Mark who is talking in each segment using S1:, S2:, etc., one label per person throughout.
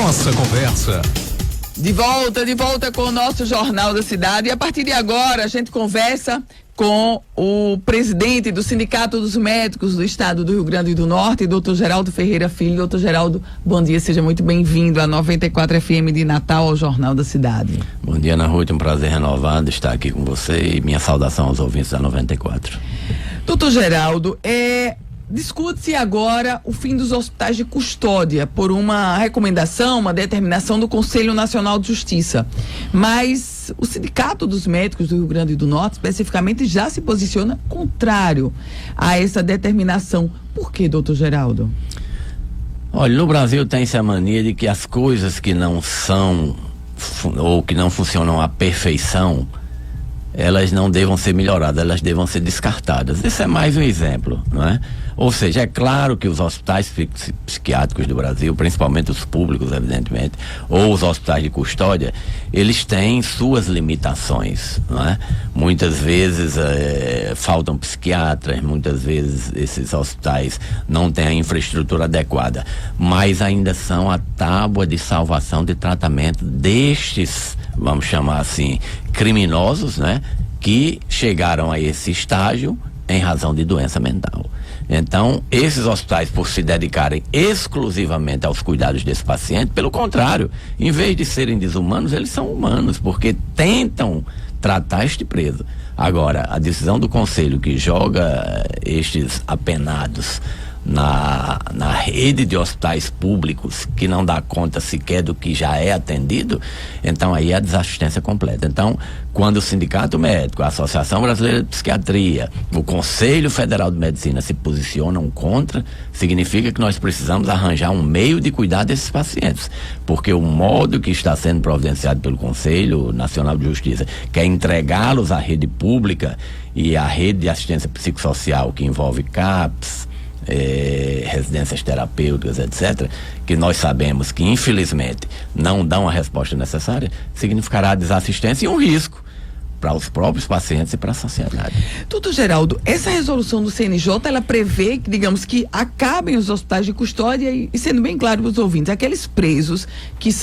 S1: nossa conversa.
S2: De volta com o nosso Jornal da Cidade. E a partir de agora a gente conversa com o presidente do Sindicato dos Médicos do Estado do Rio Grande do Norte, Dr. Geraldo Ferreira Filho. Doutor Geraldo, bom dia, seja muito bem-vindo à 94 FM de Natal, ao Jornal da Cidade.
S3: Bom dia, Ana Ruth, um prazer renovado estar aqui com você e minha saudação aos ouvintes da 94.
S2: Doutor Geraldo, discute-se agora o fim dos hospitais de custódia por uma recomendação, uma determinação do Conselho Nacional de Justiça. Mas o Sindicato dos Médicos do Rio Grande do Norte, especificamente, já se posiciona contrário a essa determinação. Por quê, doutor Geraldo?
S3: Olha, no Brasil tem-se a mania de que as coisas que não são ou que não funcionam à perfeição, elas não devam ser melhoradas, elas devam ser descartadas. Esse é mais um exemplo, não é? Ou seja, é claro que os hospitais psiquiátricos do Brasil, principalmente os públicos, evidentemente, ou os hospitais de custódia, eles têm suas limitações, não é? Muitas vezes faltam psiquiatras, muitas vezes esses hospitais não têm a infraestrutura adequada, mas ainda são a tábua de salvação de tratamento destes, vamos chamar assim, criminosos, né? Que chegaram a esse estágio em razão de doença mental. Então, esses hospitais, por se dedicarem exclusivamente aos cuidados desse paciente, pelo contrário, em vez de serem desumanos, eles são humanos, porque tentam tratar este preso. Agora, a decisão do Conselho que joga estes apenados na rede de hospitais públicos, que não dá conta sequer do que já é atendido, então aí é a desassistência completa. Então, quando o Sindicato Médico, a Associação Brasileira de Psiquiatria, o Conselho Federal de Medicina se posicionam contra, significa que nós precisamos arranjar um meio de cuidar desses pacientes, porque o modo que está sendo providenciado pelo Conselho Nacional de Justiça, que é entregá-los à rede pública e à rede de assistência psicossocial, que envolve CAPS, residências terapêuticas, etc., que nós sabemos que infelizmente não dão a resposta necessária, significará desassistência e um risco para os próprios pacientes e para a sociedade.
S2: Doutor Geraldo, essa resolução do CNJ, ela prevê que, digamos, que acabem os hospitais de custódia e sendo bem claro para os ouvintes, aqueles presos que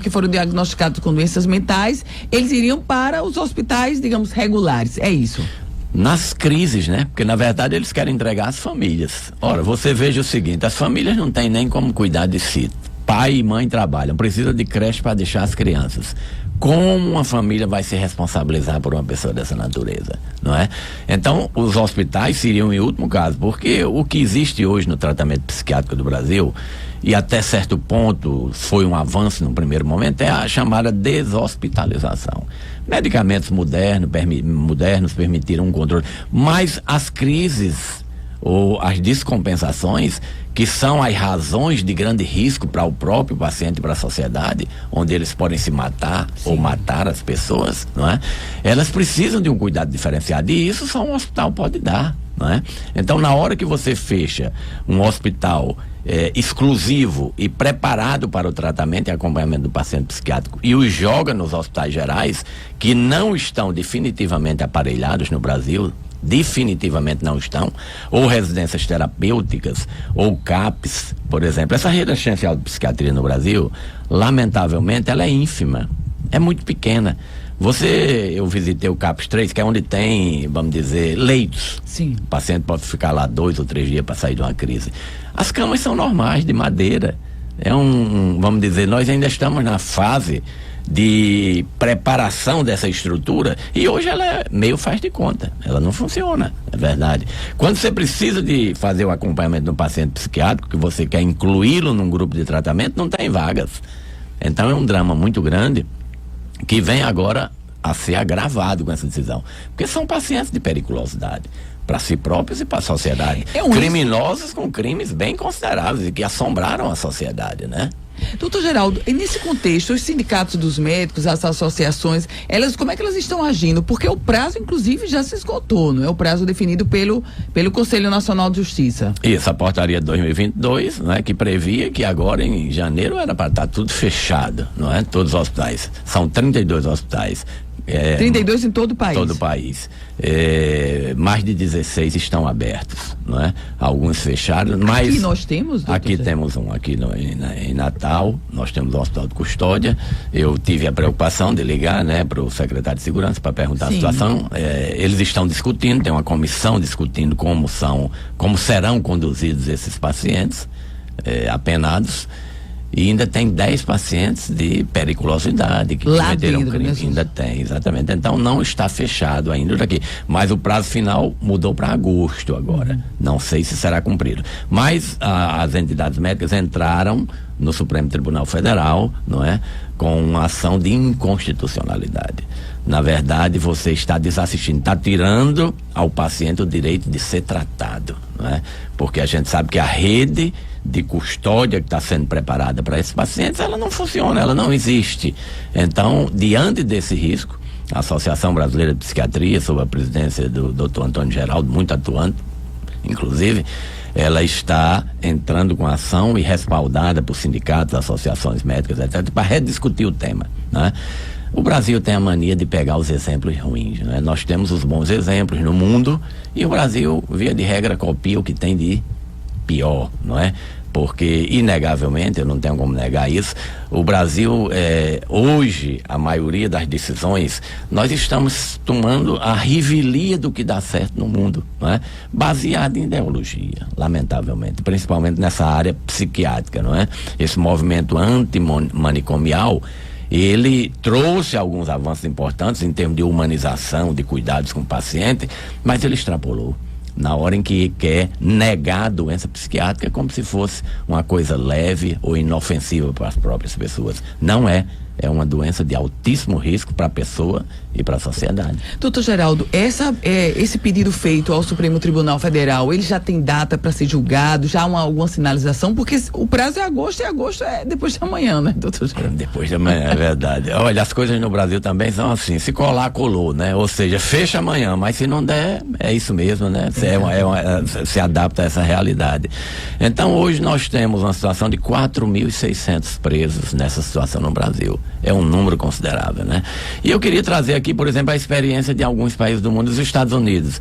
S2: foram diagnosticados com doenças mentais, eles iriam para os hospitais, digamos, regulares, é isso?
S3: Nas crises, né? Porque na verdade eles querem entregar às famílias. Ora, você veja o seguinte, as famílias não têm nem como cuidar de si. Pai e mãe trabalham, precisa de creche para deixar as crianças. Como uma família vai se responsabilizar por uma pessoa dessa natureza, não é? Então, os hospitais seriam em último caso, porque o que existe hoje no tratamento psiquiátrico do Brasil, e até certo ponto foi um avanço no primeiro momento, é a chamada deshospitalização. Medicamentos modernos permitiram um controle, mas as crises ou as descompensações, que são as razões de grande risco para o próprio paciente e para a sociedade, onde eles podem se matar, sim, ou matar as pessoas, não é? Elas precisam de um cuidado diferenciado, e isso só um hospital pode dar, não é? Então, na hora que você fecha um hospital exclusivo e preparado para o tratamento e acompanhamento do paciente psiquiátrico e os joga nos hospitais gerais, que não estão definitivamente aparelhados no Brasil, definitivamente não estão, ou residências terapêuticas, ou CAPS, por exemplo. Essa rede assistencial de psiquiatria no Brasil, lamentavelmente, ela é ínfima, é muito pequena. Eu visitei o CAPS 3, que é onde tem, vamos dizer, leitos.
S2: Sim.
S3: O paciente pode ficar lá 2 ou 3 dias para sair de uma crise. As camas são normais, de madeira. Vamos dizer, nós ainda estamos na fase de preparação dessa estrutura, e hoje ela é meio faz de conta, ela não funciona, é verdade. Quando você precisa de fazer o acompanhamento do paciente psiquiátrico, que você quer incluí-lo num grupo de tratamento, não tem vagas. Então é um drama muito grande, que vem agora a ser agravado com essa decisão, porque são pacientes de periculosidade para si próprios e para a sociedade, criminosos com crimes bem consideráveis e que assombraram a sociedade, né?
S2: Doutor Geraldo, e nesse contexto, os sindicatos dos médicos, as associações, como é que elas estão agindo? Porque o prazo, inclusive, já se esgotou, não é? O prazo definido pelo Conselho Nacional de Justiça.
S3: Isso, a portaria 2022, né, que previa que agora em janeiro era para estar tudo fechado, não é? Todos os hospitais. São 32 hospitais
S2: 32 em todo o país.
S3: Todo o país. Mais de 16 estão abertos, não é? Alguns fecharam, mas...
S2: Aqui nós temos, doutor?
S3: Aqui temos um, em Natal, nós temos o Hospital de Custódia. Eu tive a preocupação de ligar, né, para o secretário de Segurança para perguntar a situação. Eles estão discutindo, tem uma comissão discutindo como serão conduzidos esses pacientes apenados. E ainda tem 10 pacientes de periculosidade que cometeram crime. Ainda tem, exatamente. Então não está fechado ainda daqui. Mas o prazo final mudou para agosto agora. Não sei se será cumprido. Mas as entidades médicas entraram no Supremo Tribunal Federal, não é? Com uma ação de inconstitucionalidade. Na verdade, você está desassistindo, está tirando ao paciente o direito de ser tratado, não é? Porque a gente sabe que a rede de custódia que está sendo preparada para esses pacientes, ela não funciona, ela não existe. Então, diante desse risco, a Associação Brasileira de Psiquiatria, sob a presidência do Dr. Antônio Geraldo, muito atuante, inclusive, ela está entrando com ação e respaldada por sindicatos, associações médicas, etc., para rediscutir o tema, né? O Brasil tem a mania de pegar os exemplos ruins, né? Nós temos os bons exemplos no mundo e o Brasil, via de regra, copia o que tem de pior, não é? Porque, inegavelmente, eu não tenho como negar isso, o Brasil, hoje, a maioria das decisões, nós estamos tomando a revelia do que dá certo no mundo, não é? Baseado em ideologia, lamentavelmente, principalmente nessa área psiquiátrica, não é? Esse movimento antimanicomial, ele trouxe alguns avanços importantes em termos de humanização, de cuidados com o paciente, mas ele extrapolou na hora em que quer negar a doença psiquiátrica como se fosse uma coisa leve ou inofensiva para as próprias pessoas. Não é. É uma doença de altíssimo risco para a pessoa e para a sociedade.
S2: Doutor Geraldo, esse pedido feito ao Supremo Tribunal Federal, ele já tem data para ser julgado? Já há alguma sinalização? Porque o prazo é agosto, e agosto é depois de amanhã, né, doutor Geraldo?
S3: Depois de amanhã, é verdade. Olha, as coisas no Brasil também são assim, se colar, colou, né? Ou seja, fecha amanhã, mas se não der, é isso mesmo, né? Se adapta a essa realidade. Então, hoje nós temos uma situação de 4.600 presos nessa situação no Brasil. É um número considerável, né? E eu queria trazer aqui, por exemplo, a experiência de alguns países do mundo, os Estados Unidos.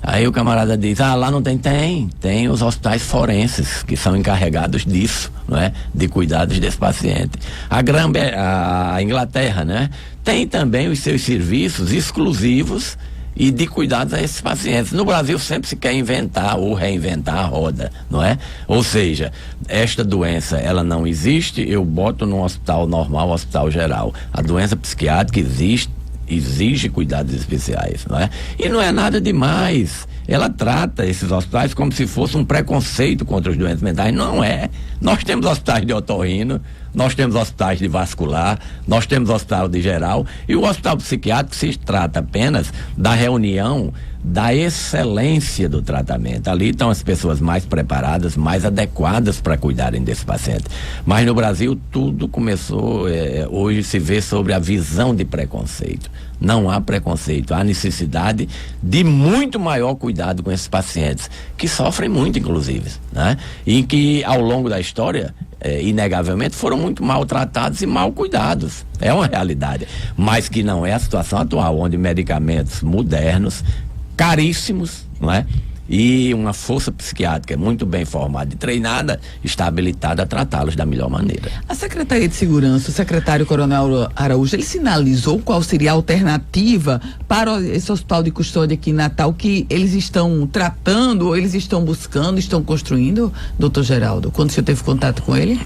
S3: Aí o camarada diz, lá não tem? Tem os hospitais forenses, que são encarregados disso, não é? De cuidados desse paciente. A Inglaterra, né? Tem também os seus serviços exclusivos e de cuidados a esses pacientes. No Brasil sempre se quer inventar ou reinventar a roda, não é? Ou seja, esta doença, ela não existe, eu boto num hospital normal, hospital geral. A doença psiquiátrica exige cuidados especiais, não é? E não é nada demais. Ela trata esses hospitais como se fosse um preconceito contra os doentes mentais. Não é. Nós temos hospitais de otorrino, nós temos hospitais de vascular, nós temos hospital de geral, e o hospital psiquiátrico se trata apenas da reunião da excelência do tratamento. Ali estão as pessoas mais preparadas, mais adequadas para cuidarem desse paciente. Mas no Brasil tudo começou, hoje se vê sobre a visão de preconceito. Não há preconceito, há necessidade de muito maior cuidado com esses pacientes, que sofrem muito, inclusive, né? E que ao longo da história, inegavelmente, foram muito maltratados e mal cuidados. É uma realidade. Mas que não é a situação atual, onde medicamentos modernos, caríssimos, não é? E uma força psiquiátrica muito bem formada e treinada está habilitada a tratá-los da melhor maneira.
S2: A Secretaria de Segurança, o secretário Coronel Araújo, ele sinalizou qual seria a alternativa para esse hospital de custódia aqui em Natal, que eles estão tratando, ou eles estão buscando, estão construindo, doutor Geraldo, quando o senhor teve contato com ele?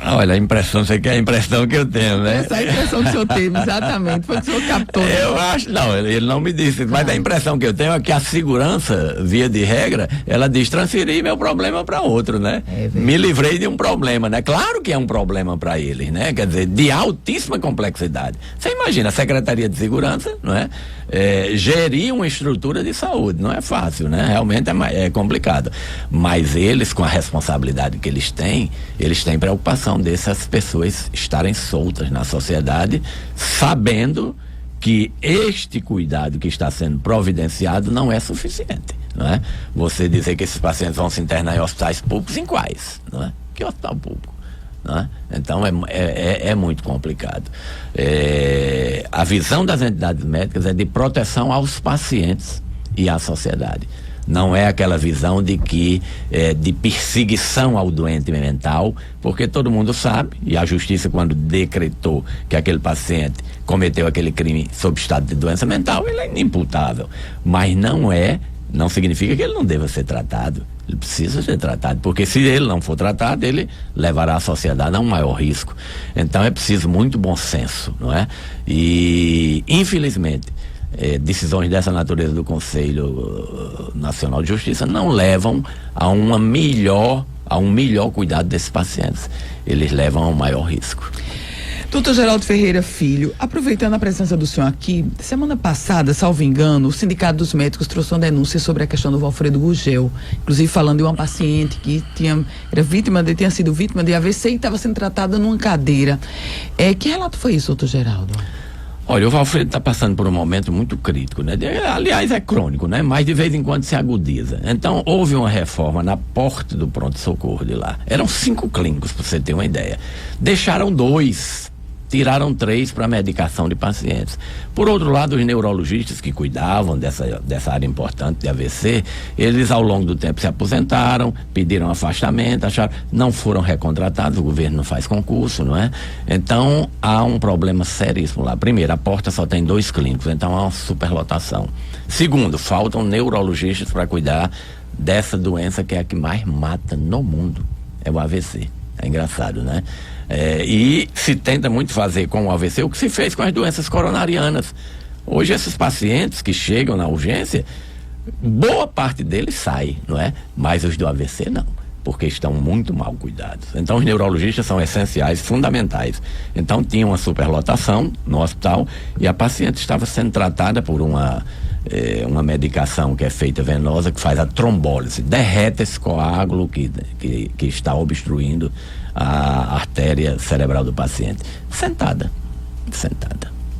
S3: Olha, a impressão, você quer a impressão que eu tenho, né?
S2: Essa é a impressão que o senhor teve, exatamente, foi que o senhor captou.
S3: Eu acho, não, ele não me disse, mas a impressão que eu tenho é que a segurança, via de regra, ela diz transferir meu problema para outro, né? Me livrei de um problema, né? Claro que é um problema para eles, né? Quer dizer, de altíssima complexidade. Você imagina, a Secretaria de Segurança, não é? Gerir uma estrutura de saúde, não é fácil, né? Realmente é complicado. Mas eles, com a responsabilidade que eles têm preocupação dessas pessoas estarem soltas na sociedade, sabendo que este cuidado que está sendo providenciado não é suficiente, não é? Você dizer que esses pacientes vão se internar em hospitais públicos, em quais, não é? Que hospital público? né? Então é muito complicado. A visão das entidades médicas é de proteção aos pacientes e à sociedade. Não é aquela visão de perseguição ao doente mental, porque todo mundo sabe, e a justiça, quando decretou que aquele paciente cometeu aquele crime sob estado de doença mental, ele é inimputável. Mas não significa que ele não deva ser tratado. Ele precisa ser tratado, porque se ele não for tratado, ele levará a sociedade a um maior risco. Então é preciso muito bom senso, não é? E, infelizmente, decisões dessa natureza do Conselho Nacional de Justiça não levam a um melhor cuidado desses pacientes. Eles levam a um maior risco.
S2: Doutor Geraldo Ferreira Filho, aproveitando a presença do senhor aqui, semana passada, salvo engano, o Sindicato dos Médicos trouxe uma denúncia sobre a questão do Valfredo Gurgel, inclusive falando de uma paciente que tinha sido vítima de AVC e estava sendo tratada numa cadeira. Que relato foi isso, doutor Geraldo?
S3: Olha, o Valfredo está passando por um momento muito crítico, né? Aliás, é crônico, né? Mas de vez em quando se agudiza. Então, houve uma reforma na porta do pronto-socorro de lá. Eram 5 clínicos, para você ter uma ideia. Deixaram 2. Tiraram 3 para medicação de pacientes. Por outro lado, os neurologistas que cuidavam dessa área importante de AVC, eles ao longo do tempo se aposentaram, pediram afastamento, não foram recontratados, o governo não faz concurso, não é? Então, há um problema seríssimo lá. Primeiro, a porta só tem 2 clínicos, então há uma superlotação. Segundo, faltam neurologistas para cuidar dessa doença que é a que mais mata no mundo, é o AVC. É engraçado, né? E se tenta muito fazer com o AVC o que se fez com as doenças coronarianas. Hoje esses pacientes que chegam na urgência, boa parte deles sai, não é? Mas os do AVC não, porque estão muito mal cuidados. Então os neurologistas são essenciais, fundamentais. Então tinha uma superlotação no hospital e a paciente estava sendo tratada por uma medicação que é feita venosa, que faz a trombólise, derrete esse coágulo que está obstruindo a artéria cerebral do paciente. Sentada.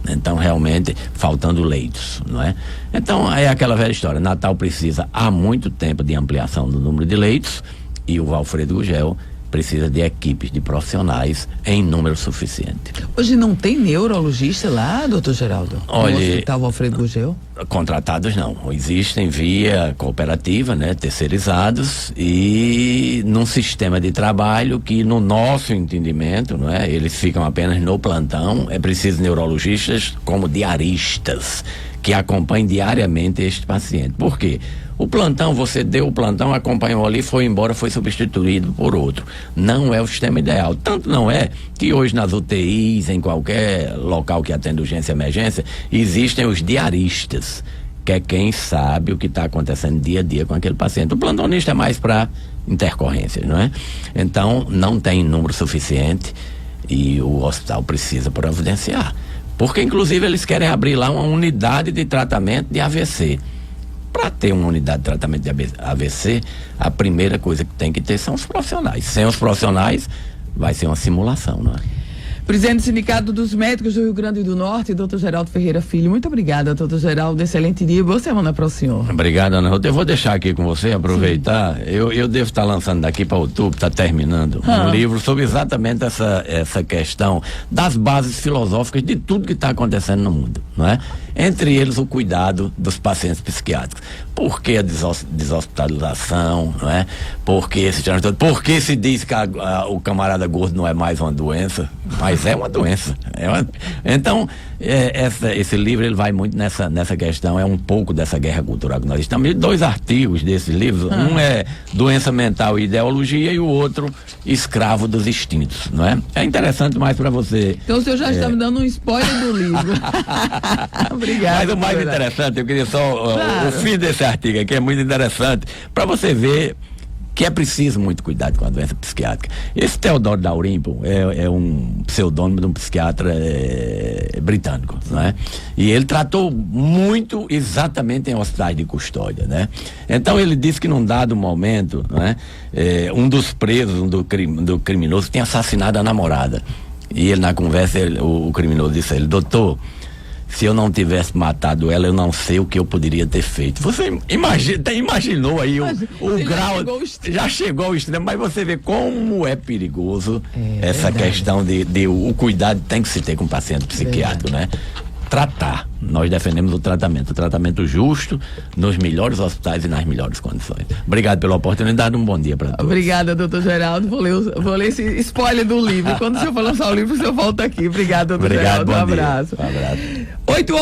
S3: Então, realmente, faltando leitos, não é? Então, é aquela velha história. Natal precisa, há muito tempo, de ampliação do número de leitos, e o Valfredo Gurgel precisa de equipes de profissionais em número suficiente.
S2: Hoje não tem neurologista lá, doutor Geraldo?
S3: Olha,
S2: no Hospital Valfredo Gurgel?
S3: Contratados não. Existem via cooperativa, né? Terceirizados, e num sistema de trabalho que, no nosso entendimento, não é? Eles ficam apenas no plantão. É preciso neurologistas como diaristas, que acompanhem diariamente este paciente. Por quê? O plantão, você deu o plantão, acompanhou ali, foi embora, foi substituído por outro. Não é o sistema ideal. Tanto não é que hoje nas UTIs, em qualquer local que atende urgência e emergência, existem os diaristas, que é quem sabe o que está acontecendo dia a dia com aquele paciente. O plantonista é mais para intercorrências, não é? Então, não tem número suficiente e o hospital precisa providenciar. Porque, inclusive, eles querem abrir lá uma unidade de tratamento de AVC. Para ter uma unidade de tratamento de AVC, a primeira coisa que tem que ter são os profissionais. Sem os profissionais, vai ser uma simulação, não é?
S2: Presidente do Sindicato dos Médicos do Rio Grande do Norte, doutor Geraldo Ferreira Filho. Muito obrigada, doutor Geraldo. Excelente dia. Boa semana para o senhor.
S3: Obrigado, Ana. Eu vou deixar aqui com você, aproveitar. Eu devo estar lançando daqui para outubro, está terminando, um livro sobre exatamente essa questão das bases filosóficas de tudo que está acontecendo no mundo, não é? Entre eles o cuidado dos pacientes psiquiátricos. Por que a deshospitalização, não é? Por que se diz que o camarada gordo não é mais uma doença? Mas é uma doença. Então, esse livro ele vai muito nessa questão, é um pouco dessa guerra cultural que nós estamos. 2 artigos desses livros, um é Doença Mental e Ideologia e o outro Escravo dos Instintos, não é? É interessante mais para você.
S2: Então o senhor já está me dando um spoiler do livro. Obrigado.
S3: Mas o mais interessante, eu queria só o fim desse artigo aqui, é muito interessante, para você ver que é preciso muito cuidado com a doença psiquiátrica. Esse Theodore Dalrymple é um pseudônimo de um psiquiatra britânico, não é? E ele tratou muito exatamente em hospitais de custódia, né? Então ele disse que num dado momento, não é? Um dos presos, do criminoso, tinha assassinado a namorada. E ele, na conversa, o criminoso disse a ele: doutor, Se eu não tivesse matado ela, eu não sei o que eu poderia ter feito. Você imaginou aí o grau, já chegou ao extremo, mas você vê como é perigoso essa verdade. Questão de o cuidado tem que se ter com o paciente psiquiátrico, né? Tratar, nós defendemos o tratamento justo, nos melhores hospitais e nas melhores condições. Obrigado pela oportunidade, um bom dia para todos.
S2: Obrigada, doutor Geraldo, vou ler esse spoiler do livro, quando o senhor for lançar o livro, o senhor volta aqui. Obrigado, doutor Geraldo, um abraço.
S3: Um abraço.
S2: 8 horas.